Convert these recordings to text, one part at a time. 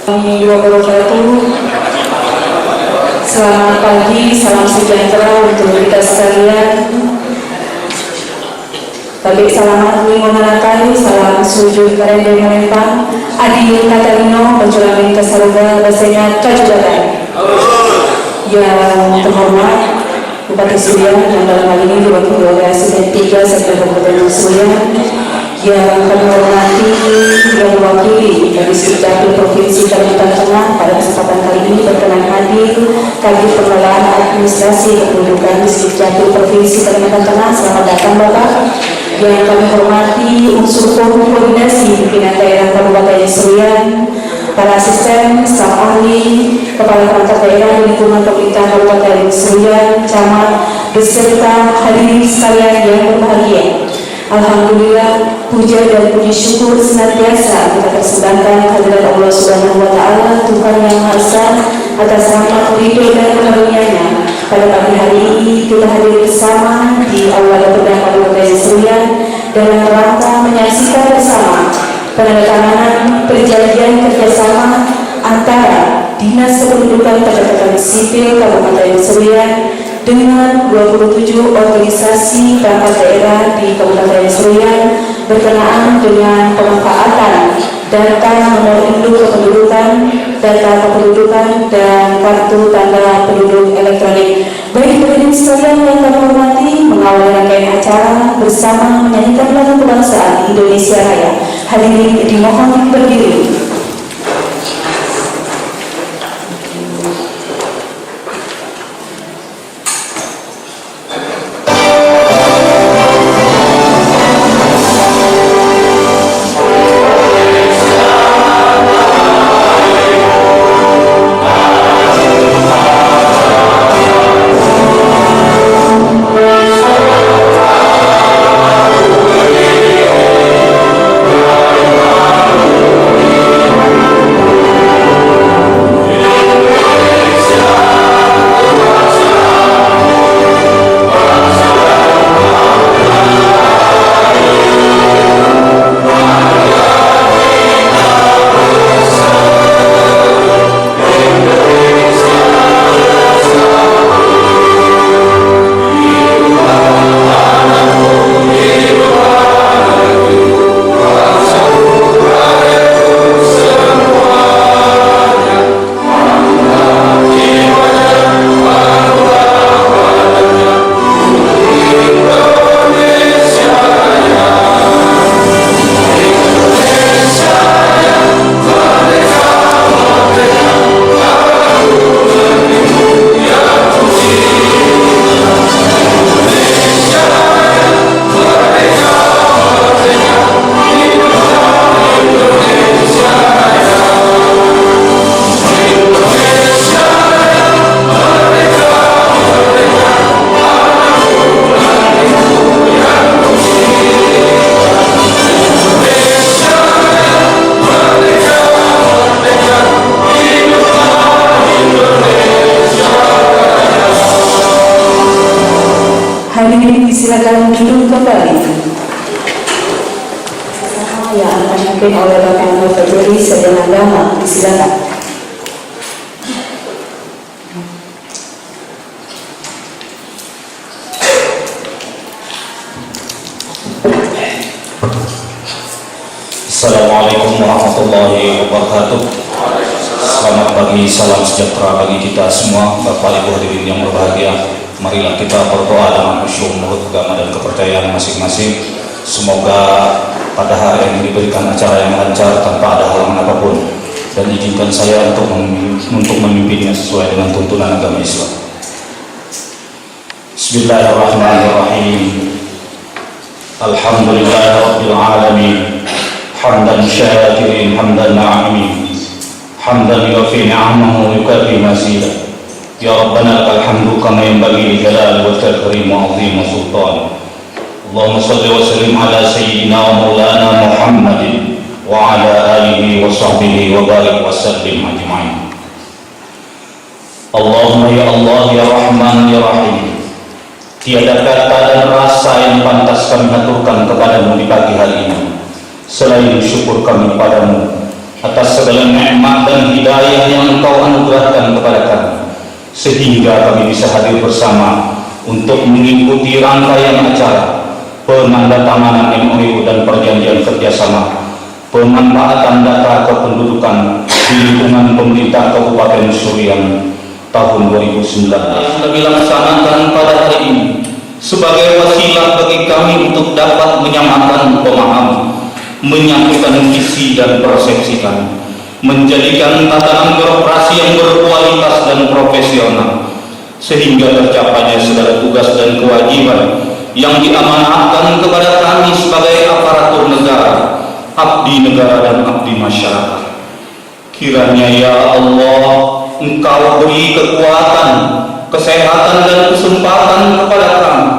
wabarakatuh. Selamat pagi, salam sejahtera untuk kita sekalian. Balik salamat menggunakan salam sujud karende merempang Adi Katarino penjelamin kesaluga bahasanya kajudakan. Yang terhormat Bupati Sulian yang dalam hal ini diwakili oleh Asisten 3 Sektor Kabupaten Sulian, yang kami hormati yang mewakili dari Dukcapil Provinsi Kalimantan Tengah pada kesempatan kali ini berkenan hadir Kadif Pengelolaan Administrasi Kependudukan di Dukcapil Provinsi Kalimantan Tengah. Selamat datang Bapak. Yang kami hormati unsur forum koordinasi pimpinan daerah Kabupaten Sulian, para asisten, staf ahli, kepala perangkat daerah di lingkungan pemerintah Kabupaten Sulian, camat, beserta hadirin sekalian yang berbahagia. Alhamdulillah, puja dan puji syukur senantiasa kita persembahkan kehadirat Allah Subhanahu wa Ta'ala, Tuhan Yang Maha Esa, atas rahmat ridho dan karunia-Nya. Pada pagi hari ini kita hadir bersama di Aula Dapurda Kabupaten Sulian dalam rangka menyaksikan bersama penandatanganan perjanjian kerjasama antara Dinas Kependudukan Catatan Sipil Kabupaten Sulian dengan 27 organisasi perangkat daerah di Kabupaten Sulian berkenaan dengan pemanfaatan data nomor induk kependudukan, data kependudukan, dan kartu tanda penduduk elektronik. Baik hadirin sekalian yang kami hormati, mengawali rangkaian acara bersama menyanyikan lagu kebangsaan Indonesia Raya. Hadirin dimohon berdiri. Silakan duduk kembali. Yang akan dipimpin oleh Bapak Muhammad Fajri Sarjana Agama. Silakan. Assalamualaikum warahmatullahi wabarakatuh. Selamat pagi, salam sejahtera bagi kita semua. Bapak Ibu hadirin yang berbahagia, marilah kita berdoa dengan khusyuk menurut agama dan kepercayaan masing-masing. Semoga pada hari ini diberikan acara yang lancar tanpa ada halangan apapun, dan izinkan saya untuk memimpinnya sesuai dengan tuntunan agama Islam. Bismillahirrahmanirrahim. Alhamdulillahirabbil alamin. Hamdan syakirin, hamdan na'imin, hamdan yufi ni'amahu wa yukafi mazidah. Ya Rabbana lakal hamdu kama yanbaghi li jalali wajhika al-karim wa 'azimi sultan. Allahumma shalli wa sallim ala sayyidina wa maulana Muhammadin wa ala alihi wa sahbihi wa barik wa sallim ajma'in. Allahumma ya Allah ya Rahman ya Rahim, tiada kata dan rasa yang pantas kami haturkan kepadamu di pagi hari ini selain syukur kami padamu atas segala nikmat dan hidayah yang Engkau anugerahkan kepada kami, sehingga kami bisa hadir bersama untuk mengikuti rangkaian acara penandatanganan MOU dan perjanjian kerjasama pemanfaatan data kependudukan di lingkungan pemerintah Kabupaten Surian tahun 2019 yang dilaksanakan pada hari ini sebagai wasilah bagi kami untuk dapat menyamakan pemahaman, menyatukan visi dan persepsi kami, menjadikan tatanan birokrasi yang berkualitas dan profesional, sehingga tercapainya segala tugas dan kewajiban yang diamanahkan kepada kami sebagai aparatur negara, abdi negara dan abdi masyarakat. Kiranya ya Allah, Engkau beri kekuatan, kesehatan dan kesempatan kepada kami,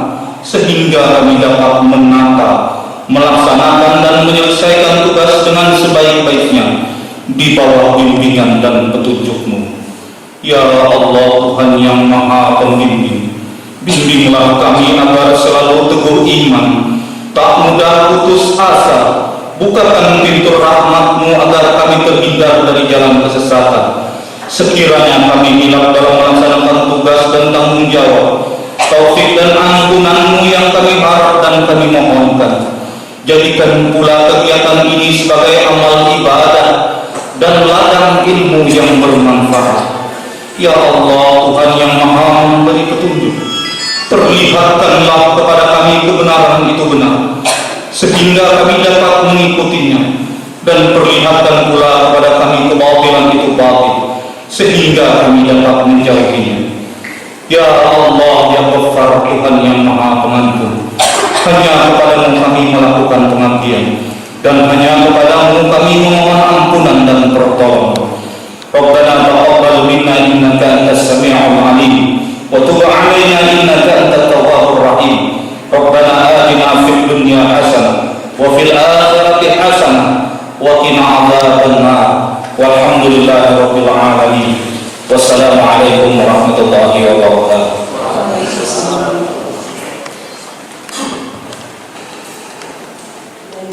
sehingga kami dapat menata, melaksanakan dan menyelesaikan tugas dengan sebaik-baiknya di bawah bimbingan dan petunjuk-Mu. Ya Allah, Tuhan yang Maha Pembimbing, bimbinglah kami agar selalu teguh iman, tak mudah putus asa. Bukakan pintu rahmat-Mu agar kami terhindar dari jalan kesesatan. Sekiranya kami hilaf dalam melaksanakan tugas dan tanggung jawab, taufik dan ampunan-Mu yang kami harap dan kami mohonkan. Jadikan pula kegiatan ini sebagai amal ibadah dan ladang ilmu yang bermanfaat. Ya Allah, Tuhan yang Maha memberi petunjuk, perlihatkanlah kepada kami kebenaran itu benar, sehingga kami dapat mengikutinya, dan perlihatkan pula kepada kami kebatilan itu batil, sehingga kami dapat menjauhinya. Ya Allah, ya Ghaffar, Tuhan yang Maha Pengampun, hanya kepadamu kami melakukan pengabdian, dan hanya kepadamu kami memohon ampunan dan pertolongan. Rabbana taqabbal minna innaka antas sami'ul 'alim wa tub 'alaina innaka antat tawwabur rahim. Rabbana atina fid dunya hasanah wa fil akhirati hasanah wa qina adzabannar. Walhamdulillahi rabbil alamin. Wassalamu alaikum warahmatullahi wabarakatuh.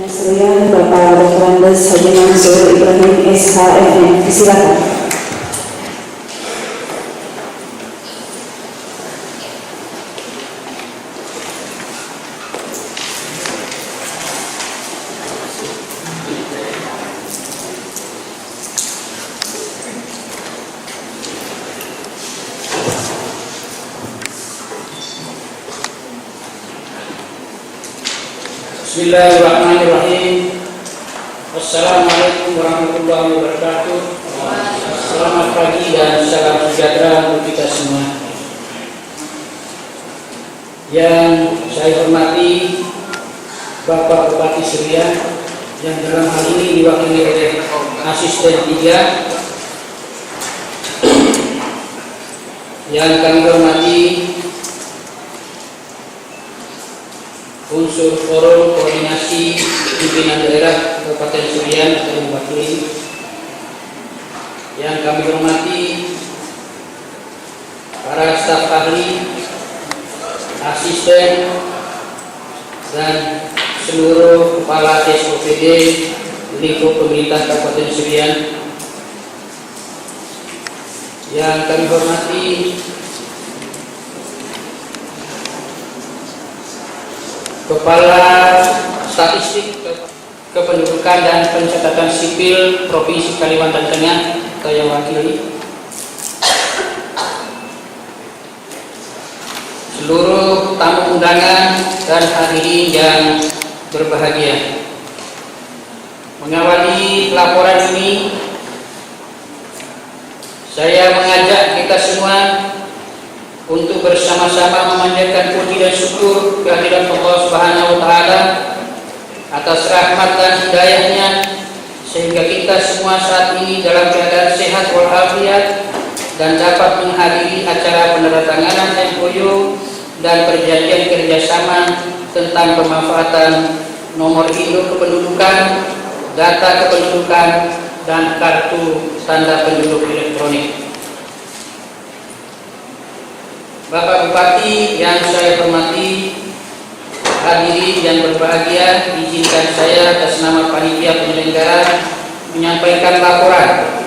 Saya Bapak Dr. Andes Haji Mansur Ibrahim SHMM, silakan. Bismillahirrahmanirrahim. Assalamualaikum warahmatullahi wabarakatuh. Selamat pagi dan salam sejahtera untuk kita semua. Yang saya hormati Bapak Bupati Surian, yang dalam hal ini diwakili oleh Asisten 3, yang kami hormati unsur forum koordinasi pimpinan daerah Kabupaten Surian atau mewakili, yang kami hormati para staf ahli, asisten, dan seluruh kepala SOPD lingkup pemerintah Kabupaten Surian, yang kami hormati Kepala Statistik Kependudukan dan Pencatatan Sipil Provinsi Kalimantan Tengah, saya wakili, seluruh tamu undangan dan hadirin yang berbahagia. Mengawali laporan ini, saya mengajak kita semua untuk bersama-sama memanjatkan puji dan syukur kehadirat Allah Subhanahu wa Ta'ala atas rahmat dan hidayahnya, sehingga kita semua saat ini dalam keadaan sehat walafiat dan dapat menghadiri acara penandatanganan MOU dan perjanjian kerjasama tentang pemanfaatan nomor induk kependudukan, data kependudukan, dan kartu tanda penduduk elektronik. Bapak Bupati yang saya hormati, hadirin yang berbahagia, izinkan saya atas nama panitia penyelenggara menyampaikan laporan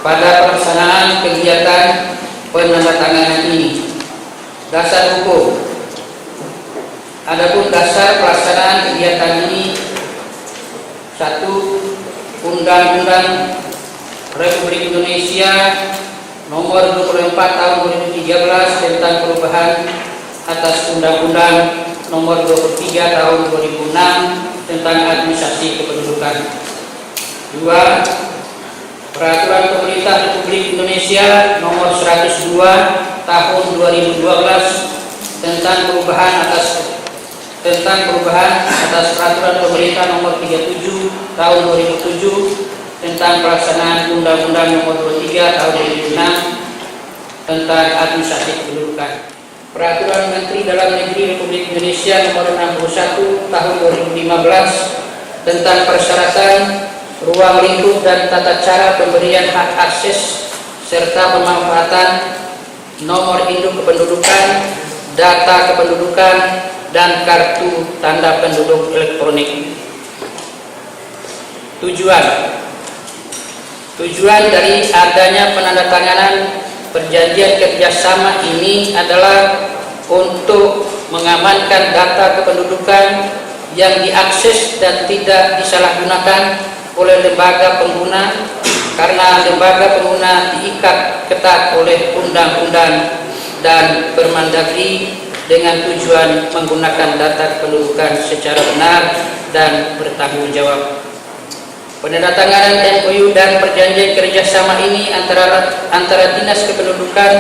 pada pelaksanaan kegiatan penandatanganan ini. Dasar hukum. Adapun dasar pelaksanaan kegiatan ini: 1. Undang-Undang Republik Indonesia Nomor 24 Tahun 2013 tentang perubahan atas Undang-Undang Nomor 23 Tahun 2006 tentang administrasi kependudukan. 2. Peraturan Pemerintah Republik Indonesia Nomor 102 Tahun 2012 tentang perubahan atas Peraturan Pemerintah Nomor 37 Tahun 2007 tentang pelaksanaan Undang-Undang Nomor 23 Tahun 2006 tentang administrasi kependudukan. Peraturan Menteri Dalam Negeri Republik Indonesia Nomor 61 Tahun 2015 tentang persyaratan, ruang lingkup dan tata cara pemberian hak akses serta pemanfaatan nomor induk kependudukan, data kependudukan, dan kartu tanda penduduk elektronik. Tujuan dari adanya penandatanganan perjanjian kerjasama ini adalah untuk mengamankan data kependudukan yang diakses dan tidak disalahgunakan oleh lembaga pengguna, karena lembaga pengguna diikat ketat oleh undang-undang dan Permendagri dengan tujuan menggunakan data kependudukan secara benar dan bertanggung jawab. Penandatanganan MOU dan perjanjian kerjasama ini antara Dinas Kependudukan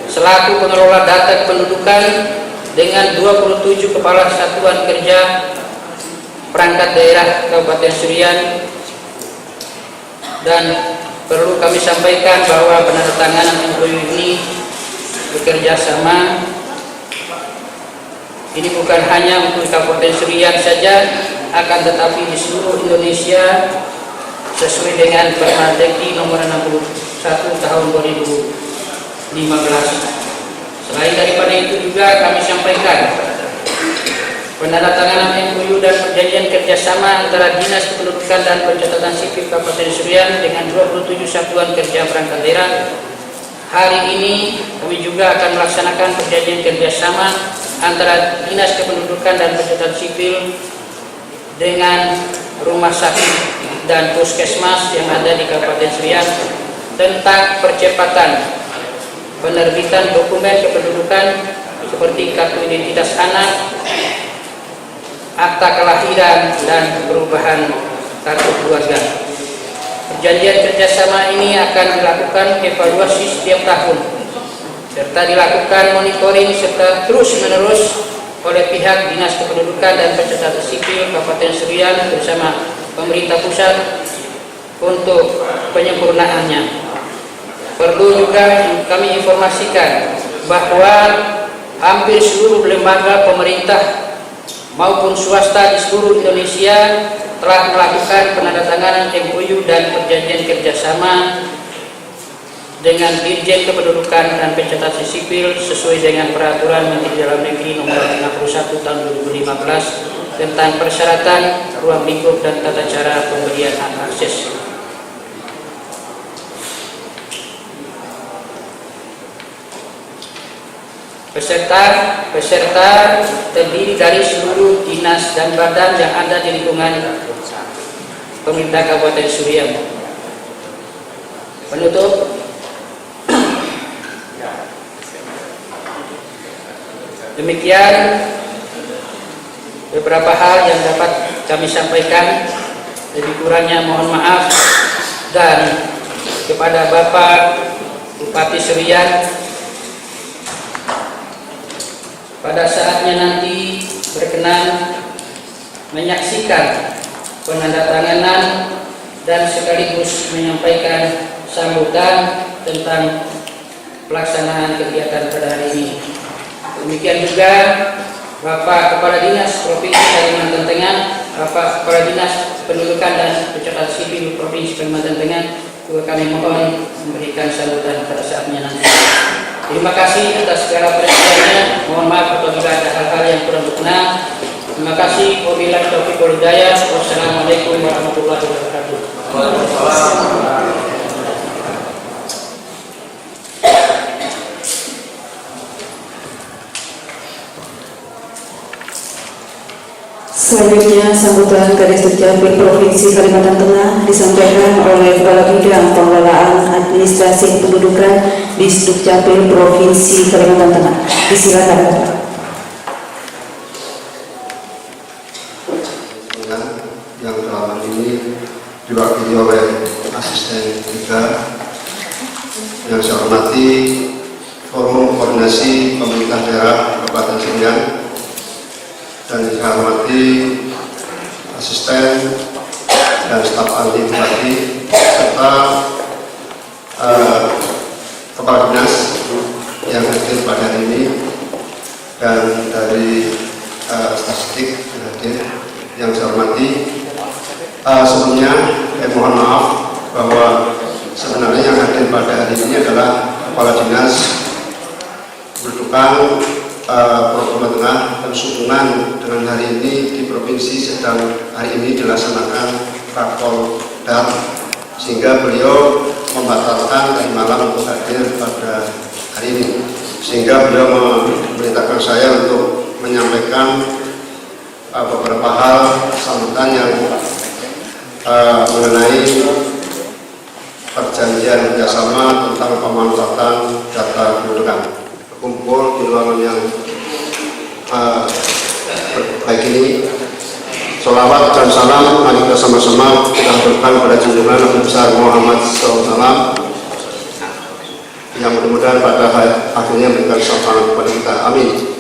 selaku pengelola data kependudukan dengan 27 kepala satuan kerja perangkat daerah Kabupaten Serian. Dan perlu kami sampaikan bahwa penandatanganan MOU ini bekerja sama ini bukan hanya untuk Kabupaten Serian saja, akan tetapi di seluruh Indonesia sesuai dengan Permendagri Nomor 61 Tahun 2015. Selain daripada itu juga kami sampaikan penandatanganan MOU dan perjanjian kerjasama antara Dinas Kependudukan dan Pencatatan Sipil Kabupaten Serian dengan 27 satuan kerja perangkat daerah. Hari ini kami juga akan melaksanakan perjanjian kerjasama antara Dinas Kependudukan dan Pencatatan Sipil dengan rumah sakit dan puskesmas yang ada di Kabupaten Serian tentang percepatan penerbitan dokumen kependudukan seperti kartu identitas anak, akta kelahiran, dan perubahan kartu keluarga. Perjanjian kerjasama ini akan dilakukan evaluasi setiap tahun serta dilakukan monitoring serta terus-menerus oleh pihak Dinas Kependudukan dan Pencatatan Sipil Kabupaten Serian bersama pemerintah pusat untuk penyempurnaannya. Perlu juga kami informasikan bahwa hampir seluruh lembaga pemerintah maupun swasta di seluruh Indonesia telah melakukan penandatanganan MOU dan perjanjian kerjasama dengan Dirjen Kependudukan dan Pencatatan Sipil sesuai dengan Peraturan Menteri Dalam Negeri Nomor 61 Tahun 2015 tentang persyaratan, ruang lingkup dan tata cara pemberian hak akses. Peserta terdiri dari seluruh dinas dan badan yang ada di lingkungan pemerintah Kabupaten Serian. Penutup, demikian beberapa hal yang dapat kami sampaikan. Lebih kurangnya mohon maaf, dan kepada Bapak Bupati Serian, pada saatnya nanti berkenan menyaksikan penandatanganan dan sekaligus menyampaikan sambutan tentang pelaksanaan kegiatan pada hari ini. Demikian juga Bapak Kepala Dinas Provinsi Kalimantan Tengah, Bapak Kepala Dinas Pendudukan dan Pencatatan Sipil Provinsi Kalimantan Tengah juga kami mohon memberikan sambutan pada saatnya nanti. Terima kasih atas segala perhatiannya. Mohon maaf apabila ada hal-hal yang kurang berkenan. Terima kasih. Wabillahi taufiq wal hidayah. Wassalamualaikum warahmatullahi wabarakatuh. Selanjutnya, sambutan Kadis Dukcapil Provinsi Kalimantan Tengah disampaikan oleh Kepala Bidang Pengelolaan Administrasi Kependudukan di Dukcapil Provinsi Kalimantan Tengah. Disilakan, Bapak. Yang selama ini diwakili oleh asisten kita, yang saya hormati Forum Koordinasi Pemerintah Daerah Kabupaten Serian, dan saya hormati asisten dan staf ahli bupati serta kepala dinas yang hadir pada hari ini, dan dari statistik yang hadir yang saya hormati. Sebelumnya mohon maaf bahwa sebenarnya yang hadir pada hari ini adalah kepala dinas kependudukan Provinsi Tengah dan sehubungan dengan hari ini di provinsi sedang hari ini dilaksanakan rakor dan sehingga beliau membatalkan tadi malam untuk hadir pada hari ini, sehingga beliau memerintahkan saya untuk menyampaikan beberapa hal sambutan yang mengenai perjanjian kerjasama tentang pemanfaatan data kependudukan. Kumpul di ruangan yang baik ini. Sholawat dan salam mari kita sama-sama kita haturkan pada junjungan Nabi besar Muhammad SAW yang mudah-mudahan pada akhirnya memberikan syafaat kepada kita. Amin.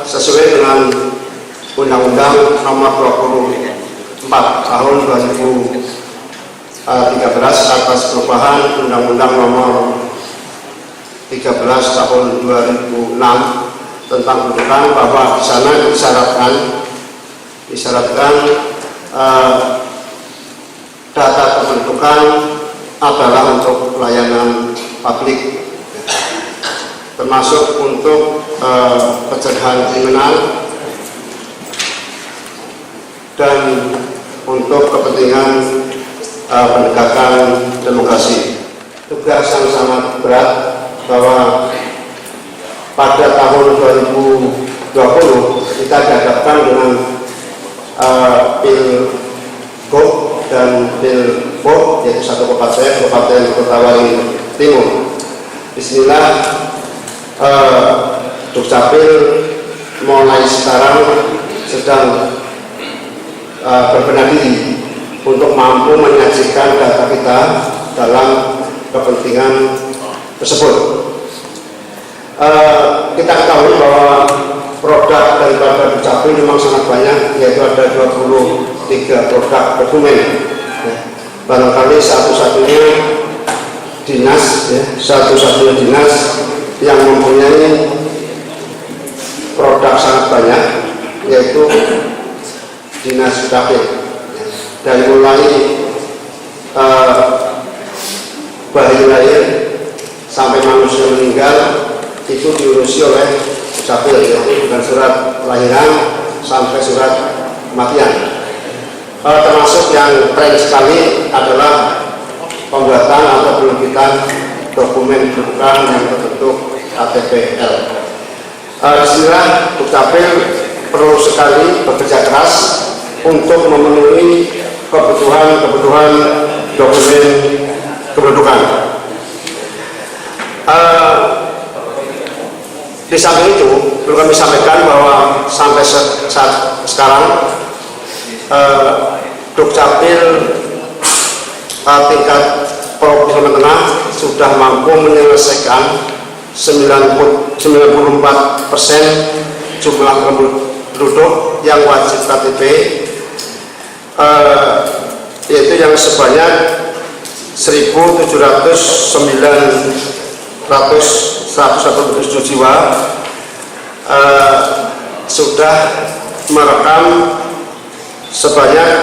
Sesuai dengan Undang-Undang Nomor 24 Tahun 2013 atas perubahan Undang-Undang Nomor 13 Tahun 2006 tentang kependudukan, bahwa di sana disyaratkan data kependudukan adalah untuk pelayanan publik, termasuk untuk pencegahan kriminal dan untuk kepentingan penegakan demokrasi. Tugas yang sangat berat, bahwa pada tahun 2020 kita dihadapkan dengan Pilgub dan Pilbub, yaitu satu Kabupaten Kotawari Timur. Bismillah, Dukcapil mulai sekarang sedang berbenah diri untuk mampu menyajikan data kita dalam kepentingan tersebut. Kita ketahui bahwa produk daripada Dukcapil memang sangat banyak, yaitu ada 23 produk dokumen. Barangkali satu-satunya dinas yang mempunyai produk sangat banyak, yaitu Dinas Dukcapil. Dari mulai bayi lahir sampai manusia meninggal itu diurusi oleh Dukcapil, yaitu dengan surat lahiran sampai surat kematian. Termasuk yang tren sekali adalah pembuatan atau penerbitan dokumen kependudukan yang berbentuk KTPL. Istilah Dukcapil perlu sekali bekerja keras untuk memenuhi kebutuhan dokumen kependudukan. Di samping itu perlu kami sampaikan bahwa sampai saat sekarang Dukcapil tingkat Provinsi Kalimantan Tengah sudah mampu menyelesaikan 94% jumlah penduduk yang wajib KTP, yaitu yang sebanyak 1.707 jiwa sudah merekam sebanyak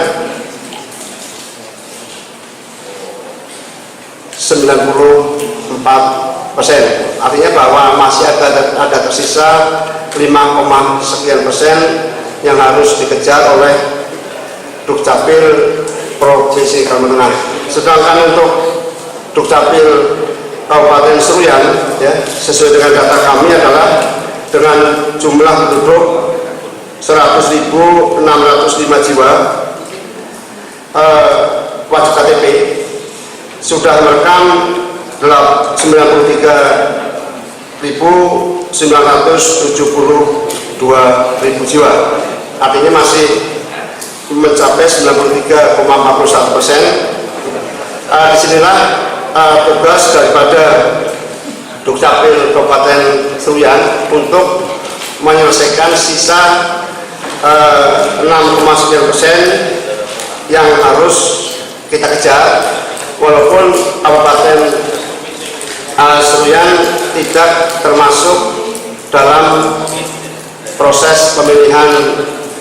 94%. Artinya bahwa masih ada tersisa 5, sekian persen yang harus dikejar oleh Dukcapil Provinsi Kalimantan Tengah. Sedangkan untuk Dukcapil Kabupaten Seruyan, ya, sesuai dengan data kami adalah dengan jumlah penduduk 100.605 jiwa, wajib KTP sudah merekam 93.972.000 jiwa, artinya masih mencapai 93,41%. Disinilah tugas daripada Dukcapil Kabupaten Seruyan untuk menyelesaikan sisa 6,9% yang harus kita kejar, walaupun Kabupaten Seruyan tidak termasuk dalam proses pemilihan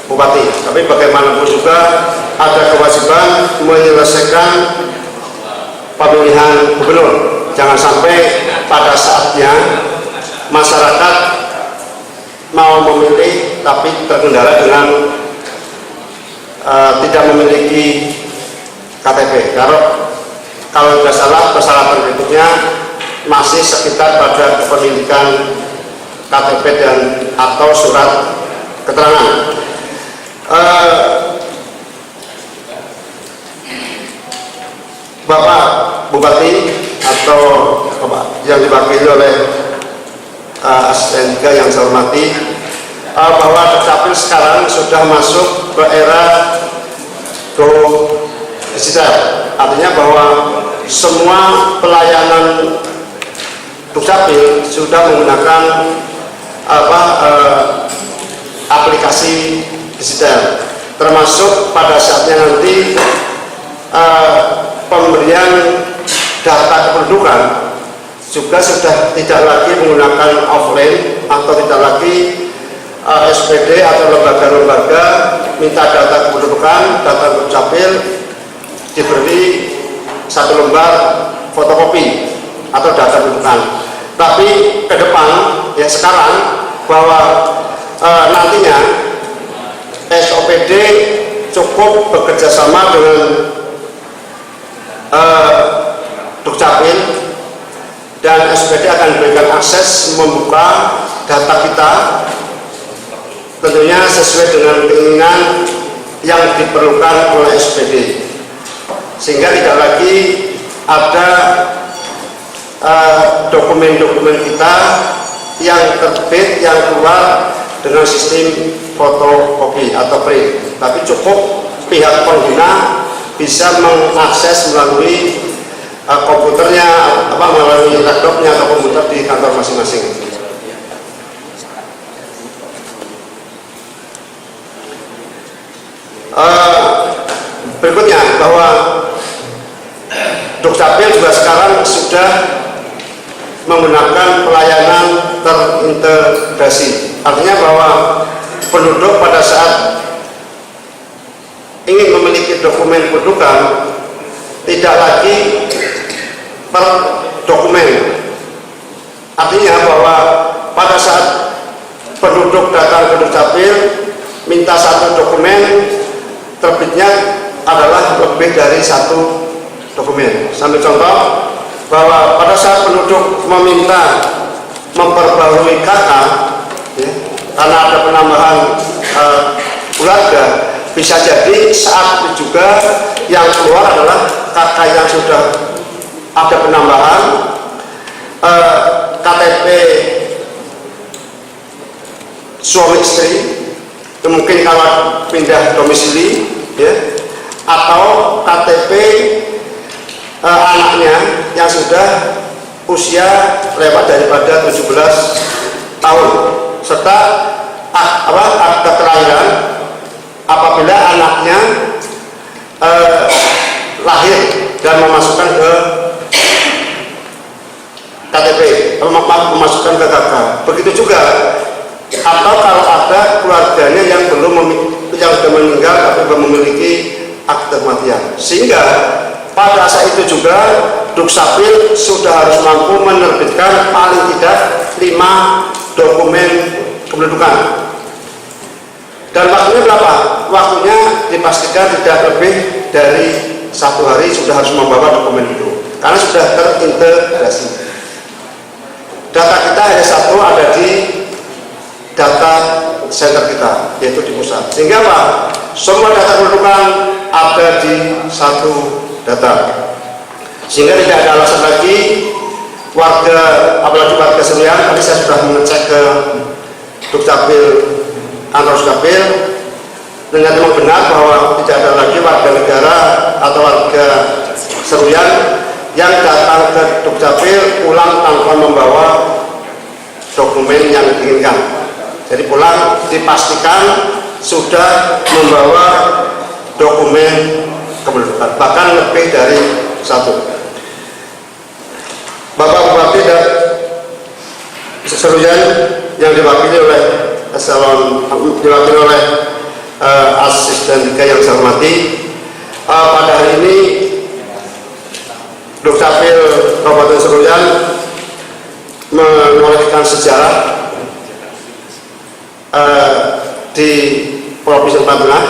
bupati, tapi bagaimanapun juga ada kewajiban menyelesaikan pemilihan gubernur. Jangan sampai pada saatnya masyarakat mau memilih tapi terkendala dengan tidak memiliki KTP. Kalau tidak salah, persyaratan berikutnya masih sekitar pada kepemilikan KTP dan atau surat keterangan. Bapak Bupati atau yang diwakili oleh asisten juga yang saya hormati, bahwa Dukcapil sekarang sudah masuk ke era go digital. Artinya bahwa semua pelayanan Dukcapil sudah menggunakan aplikasi digital, termasuk pada saatnya nanti pemberian data kependudukan juga sudah tidak lagi menggunakan offline atau tidak lagi SPD atau lembaga-lembaga minta data kependudukan, data Dukcapil diberi satu lembar fotokopi atau data kependudukan. Tapi ke depan, ya sekarang, bahwa nantinya SOPD cukup bekerja sama dengan Dukcapil, dan SPD akan diberikan akses membuka data kita tentunya sesuai dengan keinginan yang diperlukan oleh SPD, sehingga tidak lagi ada dokumen-dokumen kita yang terbit, yang keluar dengan sistem fotokopi atau print, tapi cukup pihak pengguna bisa mengakses melalui komputernya, melalui laptopnya atau komputer di kantor masing-masing. Berikutnya, bahwa Dukcapil juga sekarang sudah menggunakan pelayanan terintegrasi. Artinya bahwa penduduk pada saat ingin memiliki dokumen kependudukan tidak lagi per dokumen. Artinya bahwa pada saat penduduk datang ke Dukcapil minta satu dokumen, terbitnya adalah lebih dari satu dokumen. Sambil contoh, bahwa pada saat penduduk meminta memperbarui KK, ya, karena ada penambahan keluarga, bisa jadi saat itu juga yang keluar adalah KK yang sudah ada penambahan, KTP suami istri, mungkin kalau pindah domisili, ya, atau KTP anaknya yang sudah usia lewat daripada 17 tahun, serta akta kelahiran apabila anaknya lahir dan memasukkan ke KTP, memasukkan ke KK. Begitu juga, atau kalau ada keluarganya yang sudah meninggal tapi belum memiliki akte kematian, sehingga pada saat itu juga Dukcapil sudah harus mampu menerbitkan paling tidak 5 dokumen kependudukan. Dan waktunya berapa? waktunya dipastikan tidak lebih dari 1 hari sudah harus membawa dokumen itu, karena sudah terintegrasi. Data kita hanya satu, ada di data center kita, yaitu di pusat. Sehingga Pak, semua data kependudukan ada di satu data. Sehingga tidak ada alasan lagi warga, apalagi warga Seruyan. Tadi saya sudah mengecek ke Dukcapil, kantor Dukcapil, ternyata memang benar bahwa tidak ada lagi warga negara atau warga Seruyan yang datang ke Dukcapil pulang tanpa membawa dokumen yang diinginkan. Jadi pulang dipastikan sudah membawa dokumen kependudukan, bahkan lebih dari 1. Bapak Bupati dan Seruyan yang diwakili oleh asisten 3 yang saya hormati, pada hari ini Dukcapil Kabupaten Seruyan menorehkan sejarah di Provinsi Kalimantan Tengah,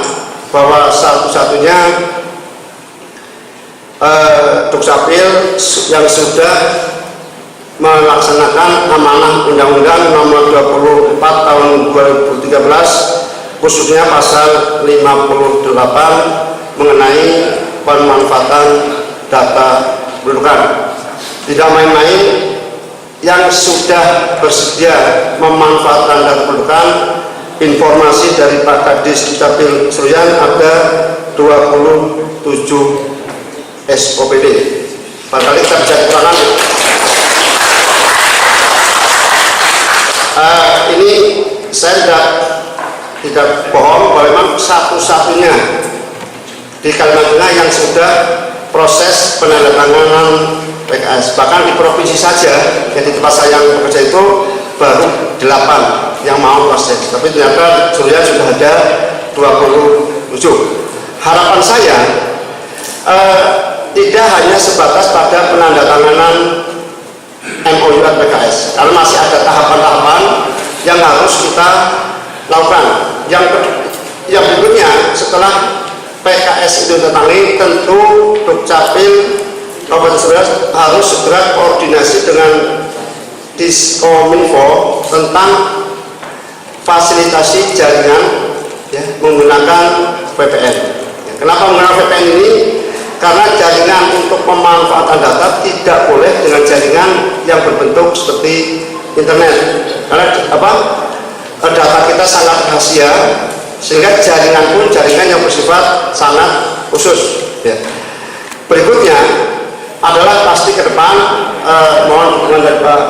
bahwa satu-satunya Dukcapil yang sudah melaksanakan amanah Undang-Undang Nomor 24 Tahun 2013, khususnya pasal 58 mengenai pemanfaatan data kependudukan. Tidak main-main, yang sudah bersedia memanfaatkan data kependudukan, informasi dari Pak Kadis Dukcapil Seruyan ada 27 SOPD. Barangkali kita bisa kekurangan. Ini saya tidak bohong bahwa memang satu-satunya di Kalimantan Tengah yang sudah proses penandatanganan PKS. Bahkan di provinsi saja, jadi tempat saya yang bekerja itu baru 8 yang mau proses. Tapi ternyata Seruyan sudah ada 27. Harapan saya tidak hanya sebatas pada penandatanganan MOU PKS, karena masih ada tahapan-tahapan yang harus kita lakukan. Yang berikutnya, setelah PKS itu ditangani, tentu Dukcapil Kabupaten Seruyan harus segera koordinasi dengan Diskominfo tentang fasilitasi jaringan ya, menggunakan VPN. Kenapa menggunakan VPN ini? Karena jaringan untuk pemanfaatan data tidak boleh dengan jaringan yang berbentuk seperti internet. Karena data kita sangat rahasia, sehingga jaringan pun jaringan yang bersifat sangat khusus. Ya. Berikutnya adalah pasti ke depan mohon dukungan dari Pak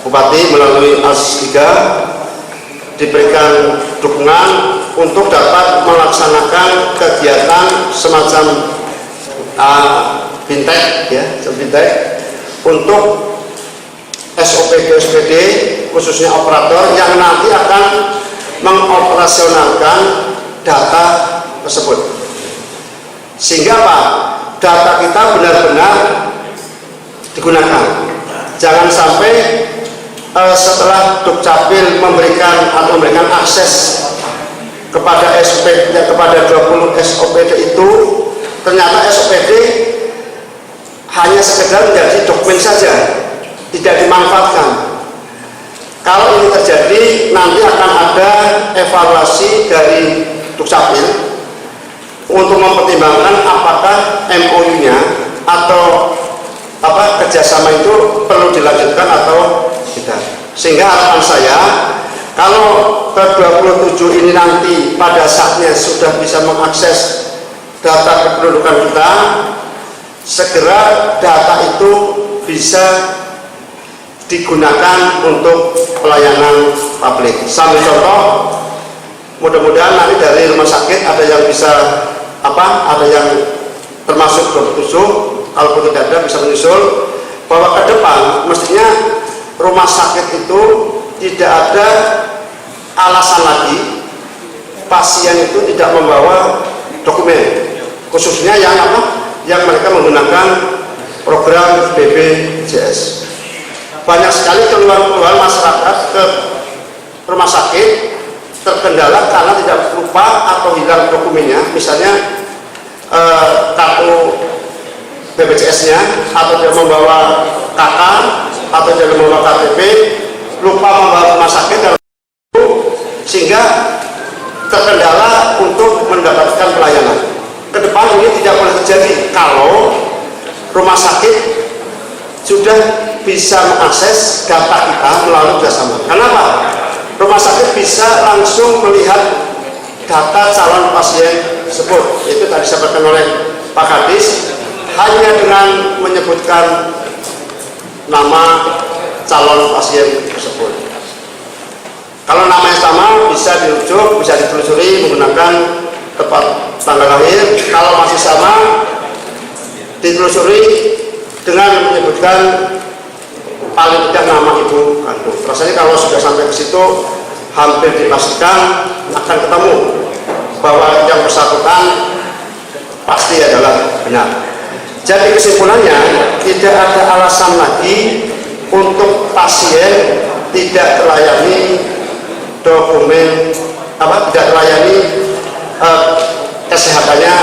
Bupati melalui AS 3 diberikan dukungan untuk dapat melaksanakan kegiatan semacam fintech, ya, fintech untuk SOPD khususnya operator yang nanti akan mengoperasionalkan data tersebut, sehingga Pak, data kita benar-benar digunakan. Jangan sampai setelah Dukcapil memberikan akses kepada SOPD, kepada 20 SOPD itu, ternyata SOPD hanya sekedar menjadi dokumen saja, tidak dimanfaatkan. Kalau ini terjadi, nanti akan ada evaluasi dari Dukcapil untuk mempertimbangkan apakah MOU-nya atau kerjasama itu perlu dilanjutkan atau tidak. Sehingga harapan saya, kalau ke-27 ini nanti pada saatnya sudah bisa mengakses data kependudukan kita, segera data itu bisa digunakan untuk pelayanan publik. Sambil contoh, mudah-mudahan nanti dari rumah sakit ada yang bisa ada yang termasuk 27, kalaupun tidak ada bisa menyusul, bahwa ke depan mestinya rumah sakit itu tidak ada alasan lagi pasien itu tidak membawa dokumen, khususnya yang mereka menggunakan program BPJS. Banyak sekali keluhan-keluhan masyarakat ke rumah sakit terkendala karena tidak lupa atau hilang dokumennya, misalnya kartu BPJS-nya, atau dia membawa KK, atau dia membawa KTP, lupa membawa rumah sakit, sehingga terkendala untuk mendapatkan pelayanan. Kedepan ini tidak boleh terjadi kalau rumah sakit sudah bisa mengakses data kita melalui kerjasama. Kenapa? Rumah sakit bisa langsung melihat data calon pasien tersebut. Itu tadi disampaikan oleh Pak Kadis, hanya dengan menyebutkan nama calon pasien tersebut. Kalau namanya sama, bisa dirujuk, bisa ditelusuri menggunakan tempat tanggal lahir. Kalau masih sama, ditelusuri dengan menyebutkan paling tidak nama ibu kandung. Rasanya kalau sudah sampai ke situ, hampir dipastikan akan ketemu bahwa yang bersangkutan pasti adalah benar. Jadi kesimpulannya, tidak ada alasan lagi untuk pasien tidak terlayani dokumen, tidak terlayani kesehatannya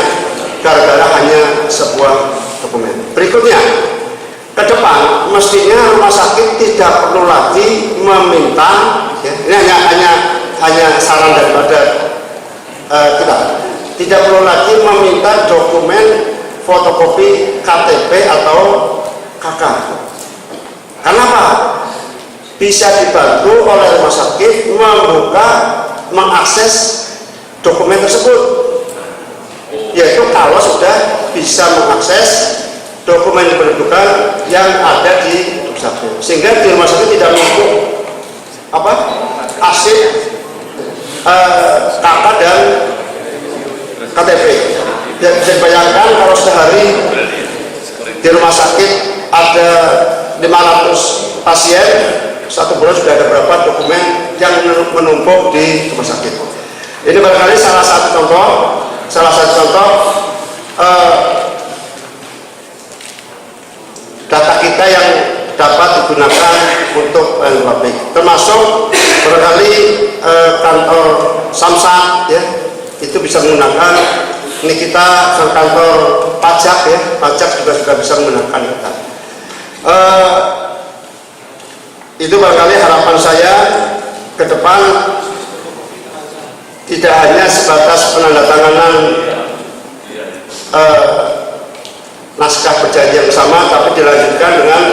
gara-gara hanya sebuah dokumen. Berikutnya, ke depan mestinya rumah sakit tidak perlu lagi meminta, ya, ini hanya saran daripada kita, tidak perlu lagi meminta dokumen fotokopi KTP atau KK. Kenapa? Bisa dibantu oleh rumah sakit membuka, mengakses dokumen tersebut, yaitu kalau sudah bisa mengakses dokumen kependudukan yang ada di Dukcapil, sehingga di rumah sakit tidak menumpuk arsip KK dan KTP. Ya, bisa dibayangkan kalau sehari di rumah sakit ada 500 pasien, satu bulan sudah ada berapa dokumen yang menumpuk di rumah sakit. Ini barangkali salah satu contoh data kita yang dapat digunakan untuk publik, termasuk barangkali kantor Samsat, ya, itu bisa menggunakan. Ini kita kantor pajak, ya, pajak juga bisa menggunakan data. Itu barangkali harapan saya ke depan tidak hanya sebatas penandatanganan naskah perjanjian bersama, tapi dilanjutkan dengan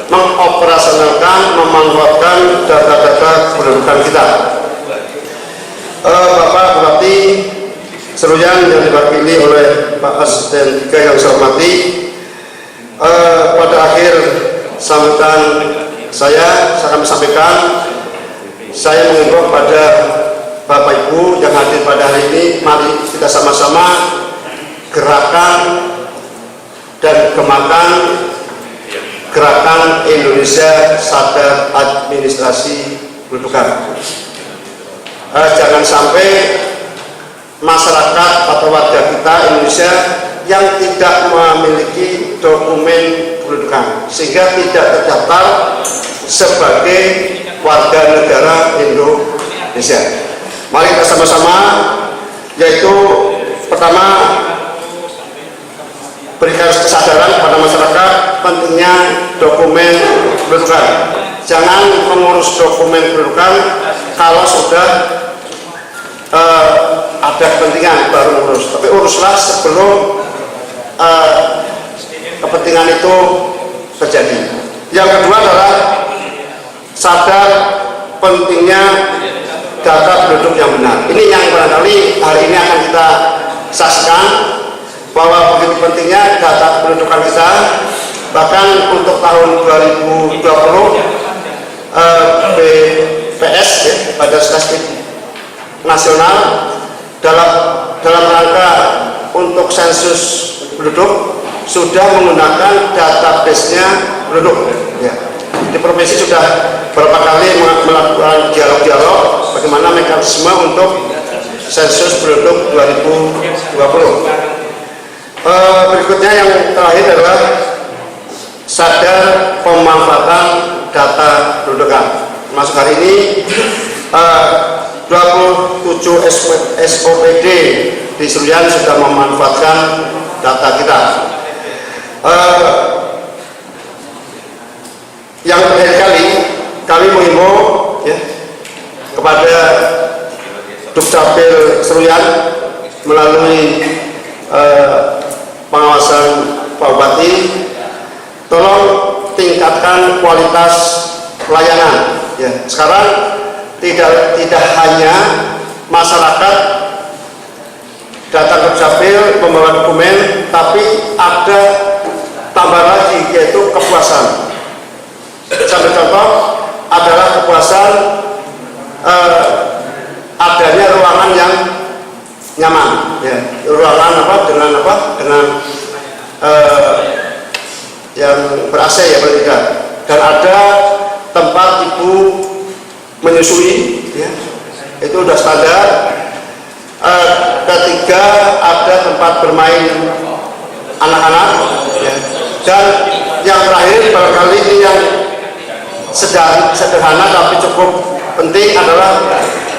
mengoperasionalkan, memanfaatkan data-data kependudukan kita. Bapak Bupati Seruyan yang diwakili oleh Pak Asisten 3 yang saya hormati, pada akhir sambutan saya akan sampaikan, saya mengimbau pada Bapak Ibu yang hadir pada hari ini, mari kita sama-sama gerakan dan gemakan gerakan Indonesia Sadar Administrasi Kependudukan. Jangan sampai masyarakat atau warga kita Indonesia yang tidak memiliki dokumen kependudukan sehingga tidak terdaftar sebagai warga negara Indonesia. Mari kita sama-sama, yaitu pertama, berikan kesadaran kepada masyarakat pentingnya dokumen kependudukan. Jangan mengurus dokumen kependudukan kalau sudah ada kepentingan baru urus, tapi uruslah sebelum kepentingan itu terjadi. Yang kedua adalah sadar pentingnya data penduduk yang benar. Ini yang barangkali hari ini akan kita saksikan, bahwa begitu pentingnya data kependudukan kita. Bahkan untuk tahun 2020 BPS, ya, Badan Statistik Nasional, dalam rangka untuk sensus penduduk sudah menggunakan database-nya penduduk, ya. Di provinsi sudah beberapa kali melakukan dialog-dialog bagaimana mekanisme untuk sensus penduduk 2020. Berikutnya yang terakhir adalah sadar pemanfaatan data kependudukan. Masuk hari ini 25 SOPD di Seruyan sudah memanfaatkan data kita. Yang terakhir kali kami mengimbau ya, kepada Dukcapil Seruyan melalui pengawasan Pak Bupati, tolong tingkatkan kualitas pelayanan. Ya, sekarang tidak hanya masyarakat datang ke Dukcapil membawa dokumen, tapi ada tambah lagi yaitu kepuasan. Sampai contoh adalah kepuasan adanya ruangan yang nyaman, ya. Ruangan dengan yang ber-AC ya paling tidak, dan ada tempat ibu menyusui, ya. Itu sudah standar. Ketiga, ada tempat bermain anak-anak, ya. Dan yang terakhir barangkali ini yang sederhana tapi cukup penting adalah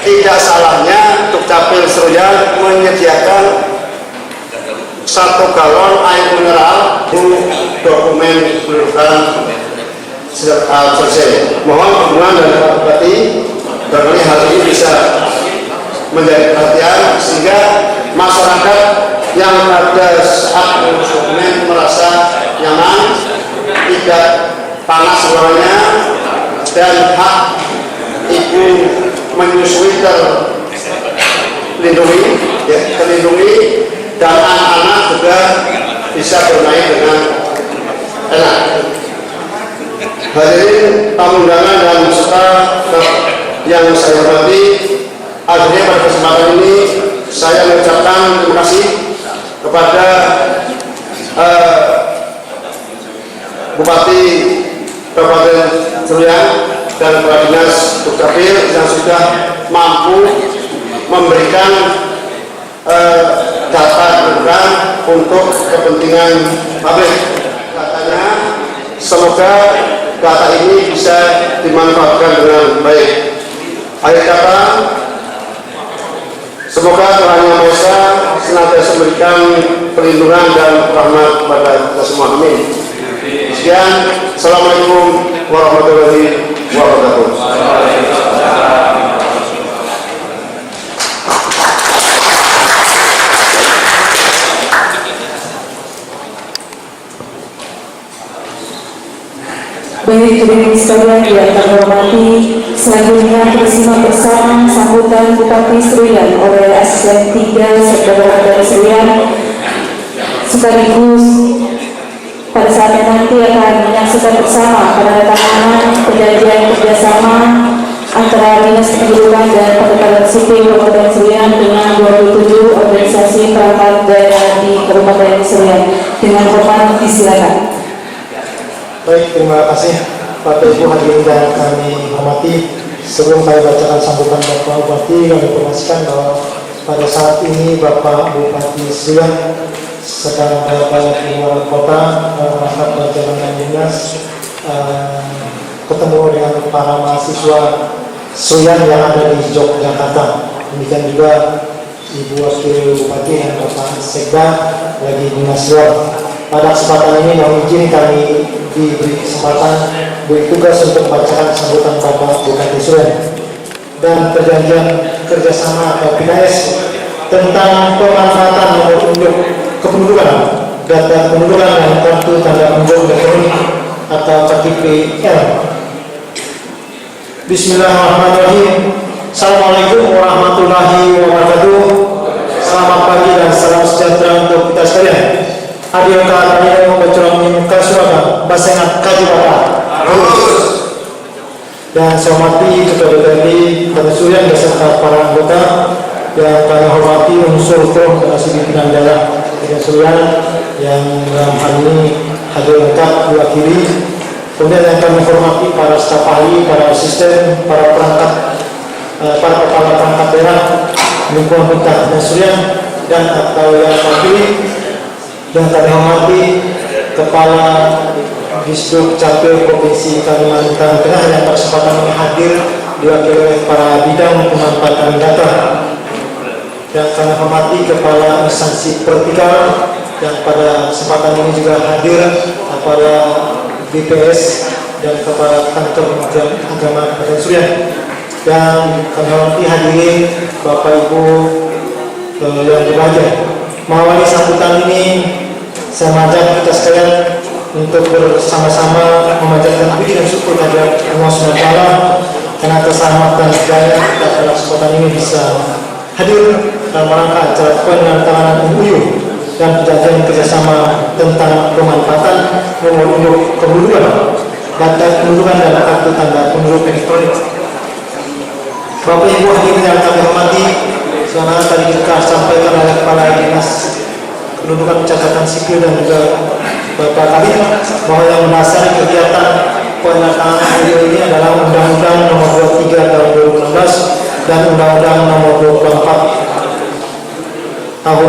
tidak salahnya Dukcapil Seruyan menyediakan 1 galon air mineral untuk dokumen kependudukan selesai. Mohon dukungan dari Pak Bupati, barangkali hal ini bisa menjadi perhatian sehingga masyarakat yang pada saat mengurus dokumen merasa nyaman, tidak panas suaranya, dan hak ibu menyusui terlindungi, ya, terlindungi, dan anak-anak juga bisa bermain dengan enak. Hadirin tamu undangan dan peserta yang saya hormati, akhirnya pada kesempatan ini saya mengucapkan terima kasih kepada Bupati Kabupaten Seruyan dan Kepala Dinas Dukcapil yang sudah mampu memberikan data kependudukan untuk kepentingan publik. Katanya semoga data ini bisa dimanfaatkan dengan baik. Akhir kata, semoga Tuhan Yang Maha Esa senantiasa memberikan perlindungan dan rahmat kepada kita semua. Amin. Sekian, Assalamualaikum warahmatullahi wabarakatuh. Baik, hadirin sekalian yang terhormati, selanjutnya kita simak bersama sambutan Bupati Seruyan oleh Asisten 3 Sekretariat Seruyan, sekaligus pada saatnya nanti akan menyaksikan bersama penandatanganan perjanjian kerjasama antara Dinas Kependudukan dan Pertanahan Sipil Kabupaten Seruyan dengan 27 organisasi perangkat daerah di Kabupaten Seruyan. Dengan hormat disilakan. Baik, terima kasih Bapak Ibu hadirin yang kami hormati. Sebelum kami bacakan sambutan Bapak Bupati, kami informasikan bahwa pada saat ini Bapak Bupati Seruyan sedang berada di luar kota melakukan perjalanan dinas, ketemu dengan para mahasiswa Seruyan yang ada di Yogyakarta. Demikian juga Ibu Wakil Bupati dan Bapak Sekda lagi dinas luar. Pada kesempatan ini mohon izin kami diberi kesempatan beri tugas untuk membacakan sambutan Bapak Bupati Seruyan dan perjanjian kerjasama atau PKS tentang pemanfaatan nomor induk kependudukan, data kependudukan dan kartu tanda penduduk elektronik atau KTPL. Bismillahirrahmanirrahim. Assalamualaikum warahmatullahi wabarakatuh. Selamat pagi dan salam sejahtera untuk kita sekalian. Hadir kami membaca muka suara Basengat Kaji Bapak. Dan saya hormati Ketua DPRD Kabupaten Seruyan beserta para anggota, dan kami hormati unsur koordinasi pimpinan daerah Kabupaten Seruyan yang dalam hal ini hadir lengkap diwakili. Kemudian yang kami hormati para staf ahli, para asisten, para perangkat, para kepala perangkat daerah lingkungan Kabupaten Seruyan dan atau yang terpilih. Dan kami hormati Kepala Disduk Capil Provinsi Kalimantan Tengah yang pada kesempatan ini hadir diwakili oleh para bidang pemanfaatan data yang kami hormati Kepala Instansi Vertikal yang pada kesempatan ini juga hadir, kepada BPS dan Kepala Kantor Kementerian Agama Kabupaten Suriah. Dan kami hormati hadirin Bapak Ibu yang berbahagia. Mengawali sambutan ini, saya mengajak kita sekalian untuk bersama-sama memanjatkan puji dan syukur kepada Allah SWT karena kesalahan dan hidayah kita pada kesempatan ini bisa hadir dalam rangka acara penandatanganan MOU dan perjanjian kerjasama tentang pemanfaatan nomor induk kependudukan, data kependudukan dan kartu tanda penduduk elektronik. Bapak Ibu hadirin yang kami hormati, selama tadi kita sampaikan oleh Kepala Dinas Kependudukan Catatan Sipil dan juga Bapak Kabit bahwa yang mendasari kegiatan penandatanganan MOU ini adalah Undang-Undang Nomor 23 Tahun 2016 dan Undang-Undang Nomor 24 Tahun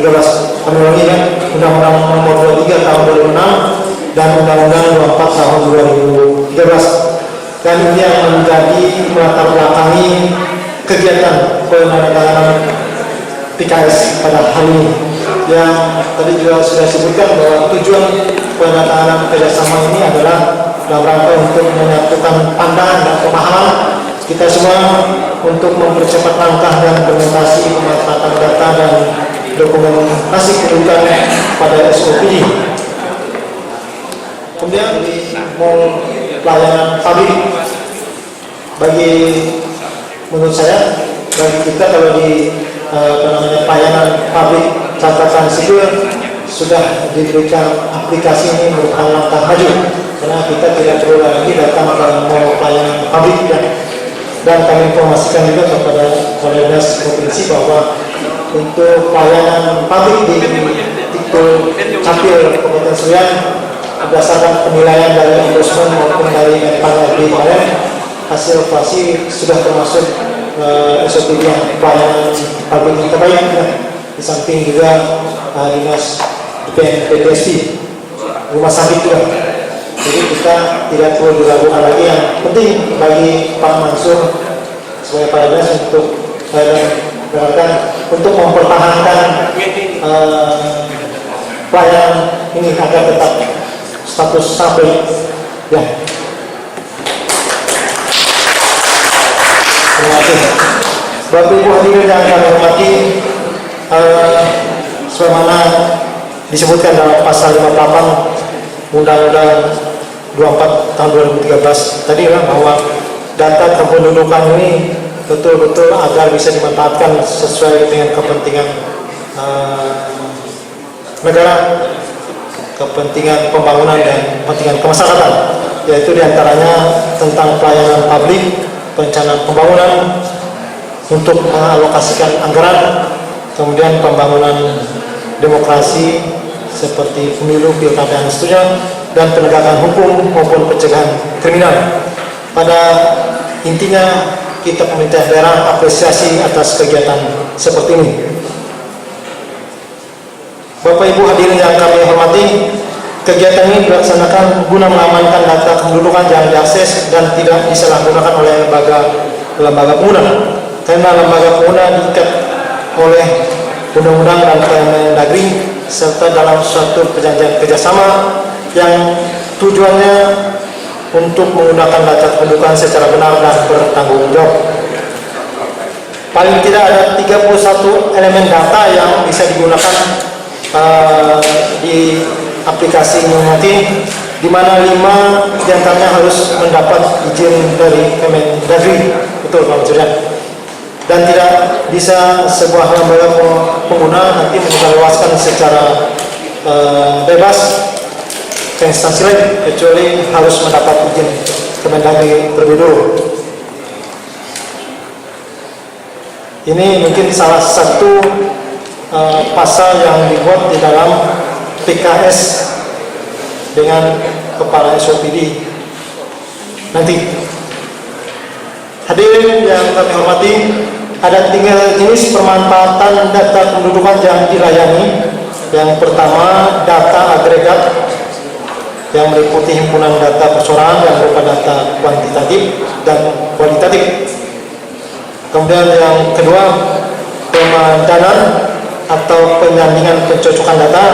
2013. Kami ulangi ya, Undang-Undang Nomor 23 Tahun 2006 dan Undang-Undang 24 Tahun 2013. Dan ini yang menjadi melatar belakangi kegiatan penandatanganan PKS pada hari ini, yang tadi juga sudah disebutkan bahwa tujuan penandatanganan kerjasama ini adalah dalam rangka untuk menyatukan pandangan dan pemahaman kita semua untuk mempercepat langkah dan implementasi pemanfaatan data dan dokumentasi kependudukan pada SOPD. Kemudian di mall pelayanan publik, bagi menurut saya, bagi kita kalau di pelayanan publik catatan sipil sudah diberikan aplikasi ini merupakan langkah maju, karena kita tidak perlu lagi datang ke mall pelayanan publik dan kami informasikan juga kepada Kepala Dinas Provinsi bahwa untuk pelayanan publik di Tiktul Capil Kabupaten Suriah berdasarkan penilaian dari ombudsman maupun dari Menpan RB kemarin, hasil operasi sudah termasuk SOPD yang pelayanan publik yang terbaik ya. Di samping juga Dinas PTSP rumah sakit juga. Jadi kita tidak perlu diragukan lagi. Yang penting bagi Pak Mansur sebagai Kepala Dinas untuk mempertahankan pelayanan ini agar tetap status stabil ya. Terima kasih. Bapak Ibu hadirin yang kami hormati, sebagaimana disebutkan dalam pasal 58 Undang-Undang 24 tahun 2013 tadi bahwa data kependudukan ini betul-betul agar bisa dimanfaatkan sesuai dengan kepentingan negara, kepentingan pembangunan dan kepentingan kemasyarakatan, yaitu diantaranya tentang pelayanan publik, perencanaan pembangunan untuk mengalokasikan anggaran, kemudian pembangunan demokrasi seperti pemilu, pilkada dan seterusnya, dan penegakan hukum maupun pencegahan kriminal. Pada intinya kita pemerintah daerah apresiasi atas kegiatan seperti ini. Bapak Ibu hadirin yang kami hormati, kegiatan ini dilaksanakan guna mengamankan data kependudukan yang diakses dan tidak disalahgunakan oleh lembaga pengguna, karena lembaga pengguna diikat oleh undang-undang dan Kemendagri serta dalam suatu perjanjian kerjasama yang tujuannya untuk menggunakan data kependudukan secara benar dan bertanggung jawab. Paling tidak ada 31 elemen data yang bisa digunakan di aplikasi nanti, di mana 5 diantaranya harus mendapat izin dari Kemendagri, betul Pak Mansur, dan tidak bisa sebuah lembaga pengguna nanti menyebarluaskan secara bebas ke instansi lain kecuali harus mendapat izin Kemendagri terlebih dulu. Ini mungkin salah satu pasal yang dibuat di dalam PKS dengan kepala SOPD nanti. Hadirin yang kami hormati, ada 3 jenis pemanfaatan data kependudukan yang dilayani. Yang pertama, data agregat yang meliputi himpunan data perseorangan yang berupa data kuantitatif dan kualitatif. Kemudian yang kedua, pemadanan atau penyandingan pencocokan data.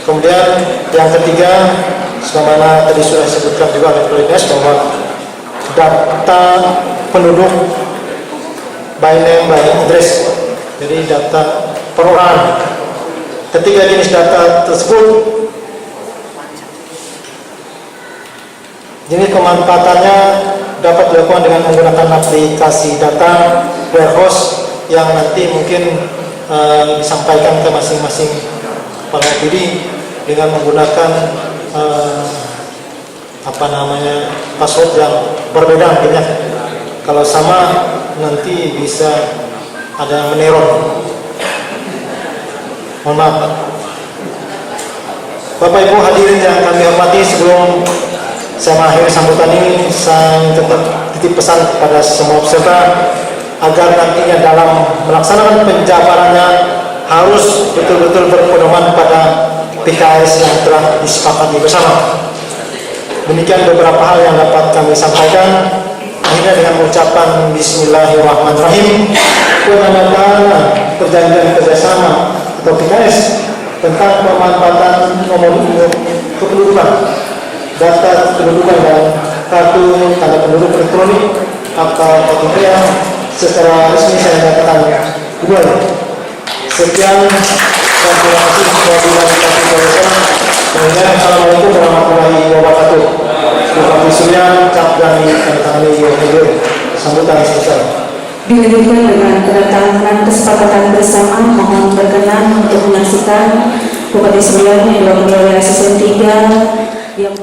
Kemudian yang ketiga, sebagaimana tadi sudah disebutkan juga oleh Polres bahwa data penduduk by name by address, jadi data perorangan. Ketiga jenis data tersebut, jenis pemanfaatannya dapat dilakukan dengan menggunakan aplikasi data warehouse yang nanti mungkin disampaikan ke masing-masing kepala OPD dengan menggunakan password yang berbeda mungkin ya. Kalau sama nanti bisa ada yang meneror. Mohon maaf. Bapak Ibu hadirin yang kami hormati, sebelum saya mengakhiri sambutan ini, saya tetap titip pesan kepada semua peserta agar nantinya dalam melaksanakan penjabarannya harus betul-betul berpedoman pada PKS yang telah disepakati bersama. Demikian beberapa hal yang dapat kami sampaikan. Akhirnya dengan ucapan Bismillahirrahmanirrahim, penandatanganan perjanjian kerjasama atau PKS tentang pemanfaatan nomor induk kependudukan, data kependudukan dan kartu tanda penduduk elektronik atau KTP secara resmi saya nyatakan dimulai. Sekian, dan terima kasih wabillahi taufiq wal hidayah. Assalamualaikum warahmatullahi wabarakatuh. Bupati Surya Cap Dani Tangani Yohid, sambutan selesai. Dilanjutkan dengan penandatanganan kesepakatan bersama. Mohon berkenan untuk menyaksikan Bupati Surya yang diwakili oleh Asisten 3 yang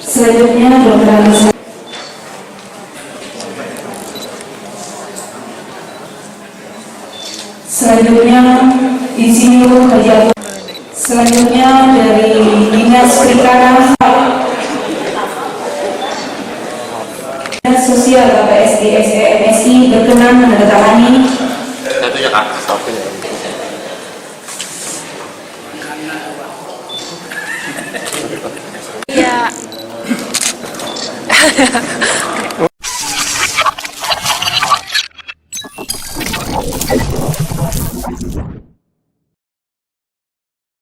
selanjutnya Dr. Selanjutnya Insinyur Kerja. Selanjutnya dari Dinas Perikanan dan Sosial Bapak SD SMSI berkenan menandatangani. Satunya Kak, satunya. Iya.